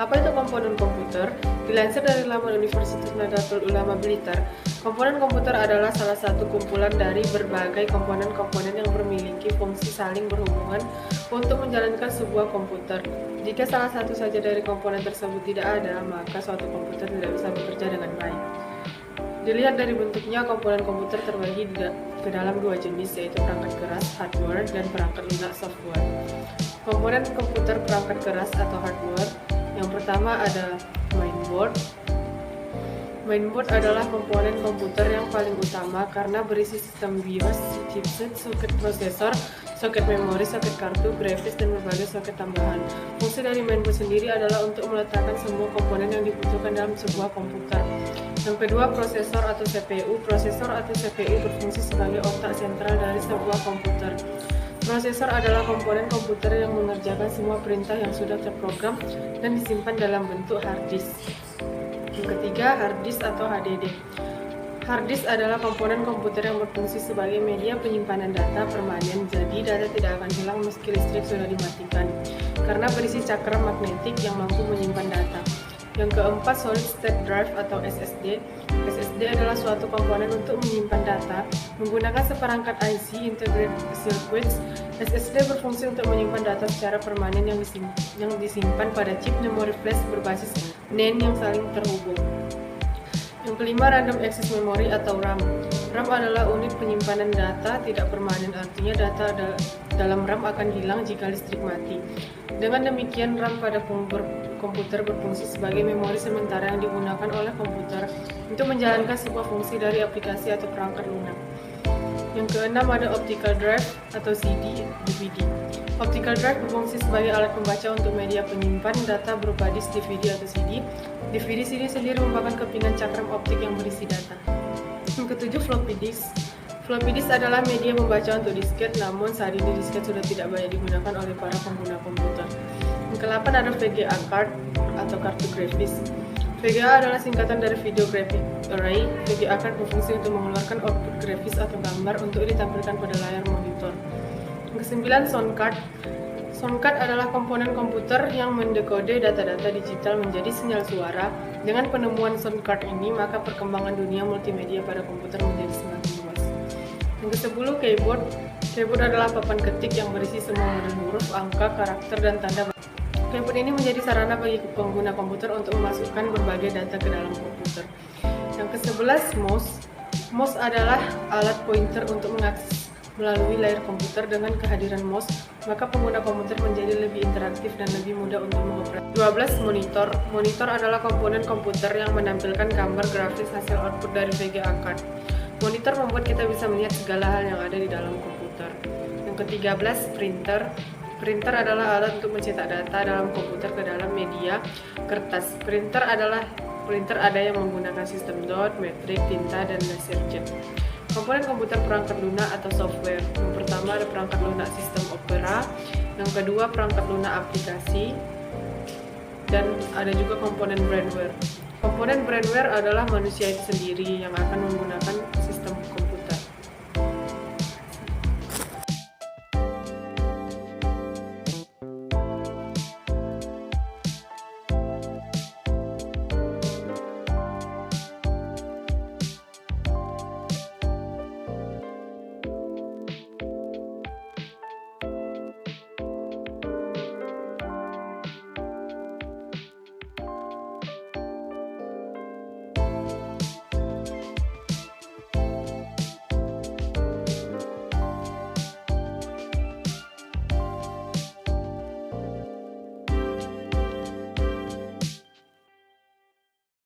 Apa itu komponen komputer? Dilansir dari laman Universitas Nahdlatul Ulama Blitar, komponen komputer adalah salah satu kumpulan dari berbagai komponen-komponen yang memiliki fungsi saling berhubungan untuk menjalankan sebuah komputer. Jika salah satu saja dari komponen tersebut tidak ada, maka suatu komputer tidak bisa bekerja dengan baik. Dilihat dari bentuknya, komponen komputer terbagi ke dalam dua jenis, yaitu perangkat keras hardware dan perangkat lunak software. Komponen komputer perangkat keras atau hardware, yang pertama ada mainboard. Mainboard adalah komponen komputer yang paling utama karena berisi sistem BIOS, chipset, soket prosesor, soket memori, soket kartu, grafis, dan berbagai soket tambahan. Fungsi dari mainboard sendiri adalah untuk meletakkan semua komponen yang dibutuhkan dalam sebuah komputer. Yang kedua, prosesor atau CPU. Prosesor atau CPU berfungsi sebagai otak sentral dari sebuah komputer. Prosesor adalah komponen komputer yang mengerjakan semua perintah yang sudah terprogram dan disimpan dalam bentuk hard disk. Yang ketiga, hard disk atau HDD. Hard disk adalah komponen komputer yang berfungsi sebagai media penyimpanan data permanen, jadi data tidak akan hilang meski listrik sudah dimatikan, karena berisi cakram magnetik yang mampu menyimpan data. Yang keempat, solid state drive atau SSD. SSD adalah suatu komponen untuk menyimpan data menggunakan seperangkat IC integrated circuits. SSD berfungsi untuk menyimpan data secara permanen yang disimpan pada chip memori flash berbasis NAND yang saling terhubung. Yang kelima, random access memory atau RAM. RAM adalah unit penyimpanan data tidak permanen, artinya data dalam RAM akan hilang jika listrik mati. Dengan demikian, RAM pada komputer berfungsi sebagai memori sementara yang digunakan oleh komputer untuk menjalankan sebuah fungsi dari aplikasi atau perangkat lunak. Yang keenam, ada optical drive atau CD, DVD. Optical drive berfungsi sebagai alat pembaca untuk media penyimpan data berupa disk DVD atau CD. DVD-CD sendiri merupakan kepingan cakram optik yang berisi data. Yang ketujuh, floppy disk. Floppy disk adalah media membaca untuk disket, namun saat ini disket sudah tidak banyak digunakan oleh para pengguna komputer. Yang ke-8 ada VGA card atau kartu grafis. VGA adalah singkatan dari Video Graphic Array. VGA card berfungsi untuk mengeluarkan output grafis atau gambar untuk ditampilkan pada layar monitor. Yang ke-9, sound card. Sound card adalah komponen komputer yang mendekode data-data digital menjadi sinyal suara. Dengan penemuan sound card ini, maka perkembangan dunia multimedia pada komputer menjadi semakin luas. Yang ke-10, keyboard. Keyboard adalah papan ketik yang berisi semua model huruf, angka, karakter, dan tanda. Keyboard ini menjadi sarana bagi pengguna komputer untuk memasukkan berbagai data ke dalam komputer. Yang ke-11, mouse. Mouse adalah alat pointer untuk mengakses melalui layar komputer. Dengan kehadiran mouse, maka pengguna komputer menjadi lebih interaktif dan lebih mudah untuk mengoperasikan. 12, monitor. Monitor adalah komponen komputer yang menampilkan gambar grafis hasil output dari VGA card. Monitor membuat kita bisa melihat segala hal yang ada di dalam komputer. Yang ke-13, printer. Printer adalah alat untuk mencetak data dalam komputer ke dalam media kertas. Printer ada yang menggunakan sistem dot, metrik, tinta, dan laserjet. Komponen komputer perangkat lunak atau software. Yang pertama ada perangkat lunak sistem Opera, yang kedua perangkat lunak aplikasi, dan ada juga komponen brandware. Komponen brandware adalah manusia itu sendiri yang akan menggunakan